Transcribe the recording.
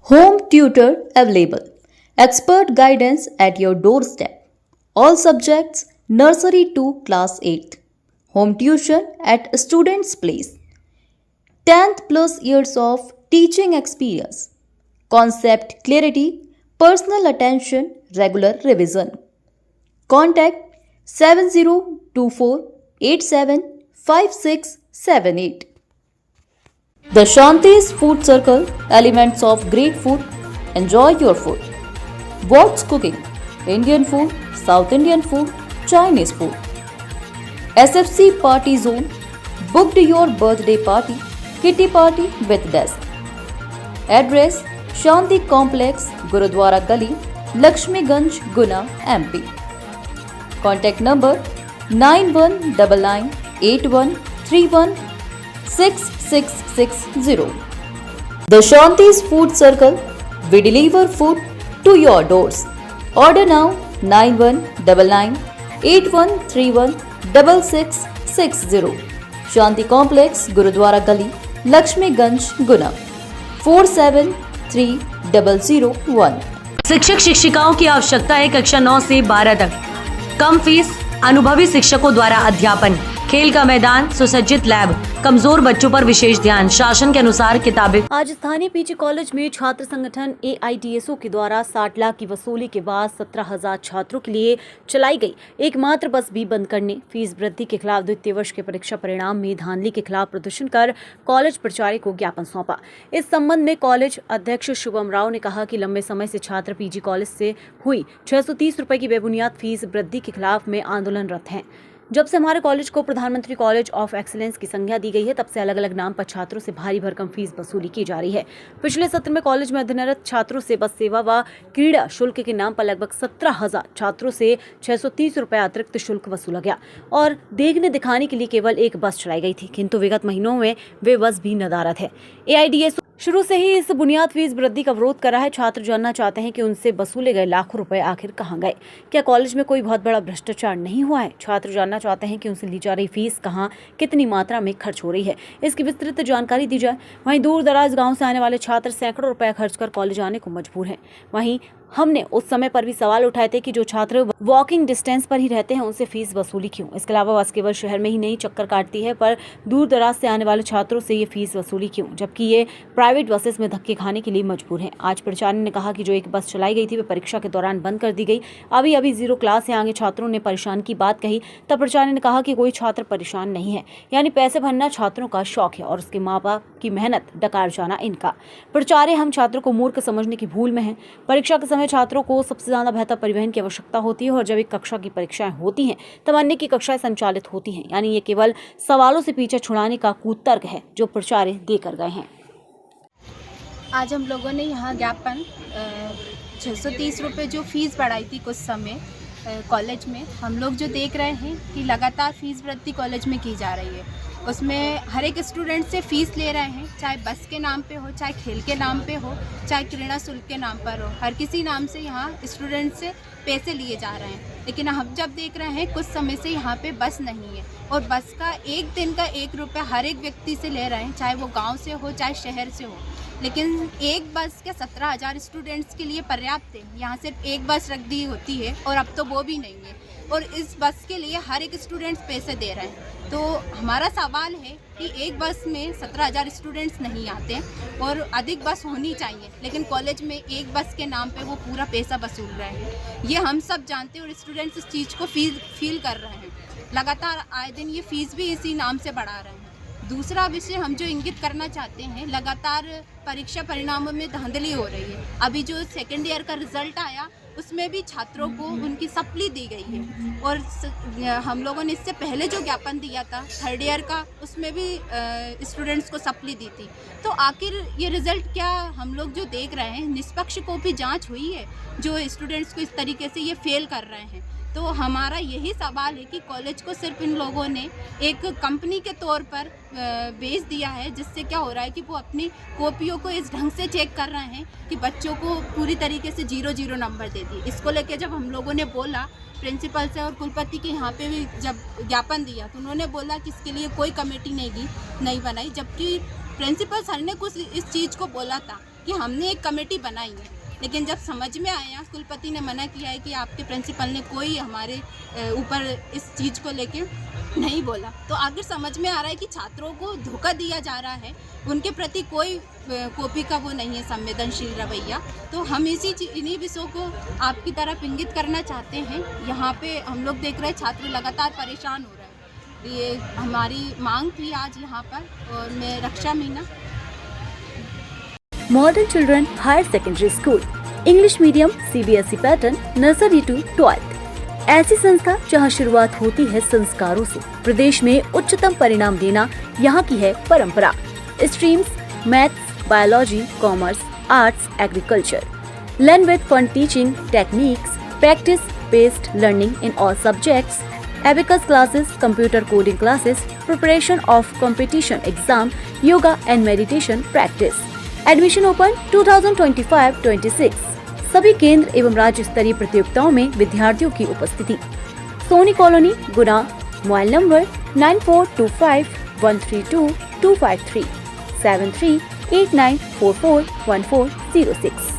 Home tutor available. Expert guidance at your doorstep. All subjects nursery to class 8th. Home tuition at student's place. 10th plus years of teaching experience. Concept clarity, personal attention, regular revision. Contact 7024875678. The Shanti's Food Circle, elements of great food. Enjoy your food. What's cooking? Indian food, South Indian food, Chinese food. SFC Party Zone. Booked your birthday party, kitty party with desk. Address Shanti Complex, Gurudwara Gali, Lakshmiganj, Guna, MP. Contact number 919981316660. The Shanti's Food Circle. We deliver food to your doors. Order now 919981316660. Shanti Complex, Gurudwara Gali, Lakshmiganj, Guna. 473001. शिक्षक शिक्षिकाओं की आवश्यकता है कक्षा 9 से 12 तक। कम fees, अनुभवी शिक्षकों द्वारा अध्यापन, खेल का मैदान, सुसज्जित लैब, कमजोर बच्चों पर विशेष ध्यान, शासन के अनुसार किताबें। आज स्थानीय पीजी कॉलेज में छात्र संगठन AIDSO के द्वारा 60 लाख की वसूली के बाद 17,000 छात्रों के लिए चलाई गई एकमात्र बस भी बंद करने, फीस वृद्धि के खिलाफ द्वितीय वर्ष के परीक्षा परिणाम में धांधली के खिलाफ प्रदर्शन कर कॉलेज प्राचार्य को ज्ञापन सौंपा। इस संबंध में कॉलेज अध्यक्ष शुभम राव ने कहा कि लंबे समय से छात्र पीजी कॉलेज से हुई 630 रुपए की बेबुनियाद फीस वृद्धि के खिलाफ में आंदोलनरत हैं। जब से हमारे कॉलेज को प्रधानमंत्री कॉलेज ऑफ एक्सीलेंस की संज्ञा दी गई है, तब से अलग अलग नाम पर छात्रों से भारी भरकम फीस वसूली की जा रही है। पिछले सत्र में कॉलेज में अध्ययनरत छात्रों से बस सेवा व क्रीड़ा शुल्क के नाम पर लगभग 17,000 छात्रों से 630 रुपए अतिरिक्त शुल्क वसूला गया और देखने दिखाने के लिए केवल एक बस चलाई गई थी, किंतु विगत महीनों में वे बस भी नदारद है। AIDSO शुरू से ही इस बुनियाद फीस वृद्धि का विरोध कर रहा है। छात्र जानना चाहते हैं कि उनसे वसूले गए लाखों रुपए आखिर कहां गए। क्या कॉलेज में कोई बहुत बड़ा भ्रष्टाचार नहीं हुआ है? छात्र जानना चाहते हैं कि उनसे ली जा रही फीस कहां, कितनी मात्रा में खर्च हो रही है, इसकी विस्तृत जानकारी दी जाए। वहीं दूर दराज गाँव से आने वाले छात्र सैकड़ों रुपए खर्च कर कॉलेज आने को मजबूर हैं। वहीं हमने उस समय पर भी सवाल उठाए थे कि जो छात्र वॉकिंग डिस्टेंस पर ही रहते हैं उनसे फीस वसूली क्यों। इसके अलावा बस केवल शहर में ही नहीं चक्कर काटती है, पर दूर दराज से आने वाले छात्रों से ये फीस वसूली क्यों, जबकि ये प्राइवेट बसेस में धक्के खाने के लिए मजबूर हैं। आज प्राचार्य ने कहा कि जो एक बस चलाई गई थी वे परीक्षा के दौरान बंद कर दी गई। अभी जीरो क्लास से आगे छात्रों ने परेशान की बात कही, तब प्राचार्य ने कहा कि कोई छात्र परेशान नहीं है, यानी पैसे भरना छात्रों का शौक है और उसके माँ बाप की मेहनत डकार जाना इनका। प्राचार्य हम छात्रों को मूर्ख समझने की भूल में हैं। परीक्षा के समय छात्रों को सबसे ज्यादा बेहतर परिवहन की आवश्यकता होती है और जब एक कक्षा की परीक्षाएं होती हैं तब अन्य की कक्षाएं संचालित होती हैं, यानी ये केवल सवालों से पीछे छुड़ाने का कुतर्क है जो प्राचार्य देकर गए हैं। आज हम लोगों ने यहाँ ज्ञापन 630 रुपये जो फीस बढ़ाई थी कुछ समय कॉलेज में, हम लोग जो देख रहे हैं कि लगातार फीस वृद्धि कॉलेज में की जा रही है। उसमें हर एक स्टूडेंट से फीस ले रहे हैं, चाहे बस के नाम पे हो, चाहे खेल के नाम पे हो, चाहे क्रीड़ा शुल्क के नाम पर हो, हर किसी नाम से यहाँ स्टूडेंट से पैसे लिए जा रहे हैं। लेकिन हम जब देख रहे हैं कुछ समय से यहाँ पे बस नहीं है और बस का एक दिन का 1 रुपया हर एक व्यक्ति से ले रहे हैं, चाहे वो गाँव से हो चाहे शहर से हो। लेकिन एक बस के 17,000 स्टूडेंट्स के लिए पर्याप्त है। यहाँ सिर्फ एक बस रख दी होती है और अब तो वो भी नहीं है और इस बस के लिए हर एक स्टूडेंट्स पैसे दे रहे हैं। तो हमारा सवाल है कि एक बस में 17,000 स्टूडेंट्स नहीं आते और अधिक बस होनी चाहिए, लेकिन कॉलेज में एक बस के नाम पे वो पूरा पैसा वसूल रहे हैं। ये हम सब जानते हैं और स्टूडेंट्स इस चीज़ को फील कर रहे हैं। लगातार आए दिन ये फीस भी इसी नाम से बढ़ा रहे हैं। दूसरा विषय हम जो इंगित करना चाहते हैं, लगातार परीक्षा परिणामों में धांधली हो रही है। अभी जो सेकेंड ईयर का रिजल्ट आया उसमें भी छात्रों को उनकी सप्ली दी गई है और हम लोगों ने इससे पहले जो ज्ञापन दिया था थर्ड ईयर का, उसमें भी स्टूडेंट्स को सप्ली दी थी। तो आखिर ये रिज़ल्ट क्या हम लोग जो देख रहे हैं, निष्पक्ष को भी जांच हुई है जो स्टूडेंट्स को इस तरीके से ये फेल कर रहे हैं। तो हमारा यही सवाल है कि कॉलेज को सिर्फ इन लोगों ने एक कंपनी के तौर पर बेच दिया है, जिससे क्या हो रहा है कि वो अपनी कॉपियों को इस ढंग से चेक कर रहे हैं कि बच्चों को पूरी तरीके से 0-0 नंबर दे दिए। इसको लेके जब हम लोगों ने बोला प्रिंसिपल से और कुलपति के यहाँ पे भी जब ज्ञापन दिया तो उन्होंने बोला कि इसके लिए कोई कमेटी नहीं बनाई, जबकि प्रिंसिपल सर ने कुछ इस चीज़ को बोला था कि हमने एक कमेटी बनाई है, लेकिन जब समझ में आया, कुलपति ने मना किया है कि आपके प्रिंसिपल ने कोई हमारे ऊपर इस चीज़ को लेके नहीं बोला, तो आगे समझ में आ रहा है कि छात्रों को धोखा दिया जा रहा है, उनके प्रति कोई कॉपी का वो नहीं है संवेदनशील रवैया। तो हम इन्हीं विषयों को आपकी तरफ इंगित करना चाहते हैं। यहाँ पे हम लोग देख रहे हैं छात्र लगातार परेशान हो रहे हैं। ये हमारी मांग थी आज यहाँ पर, और मैं Raksha Meena. Modern Children Higher Secondary School, English Medium CBSE pattern, nursery to 12th। ऐसी संस्था जहां शुरुआत होती है संस्कारों से। प्रदेश में उच्चतम परिणाम देना यहाँ की है परंपरा। Streams maths, biology, commerce, arts, agriculture. Learn with fun teaching techniques, practice based learning in all subjects, abacus classes, computer coding classes, preparation of competition exam, yoga and meditation practice. Admission open 2025-26। सभी केंद्र एवं राज्य स्तरीय प्रतियोगिताओं में विद्यार्थियों की उपस्थिति। Soni colony, Guna. Mobile number 9425132253 7389441406।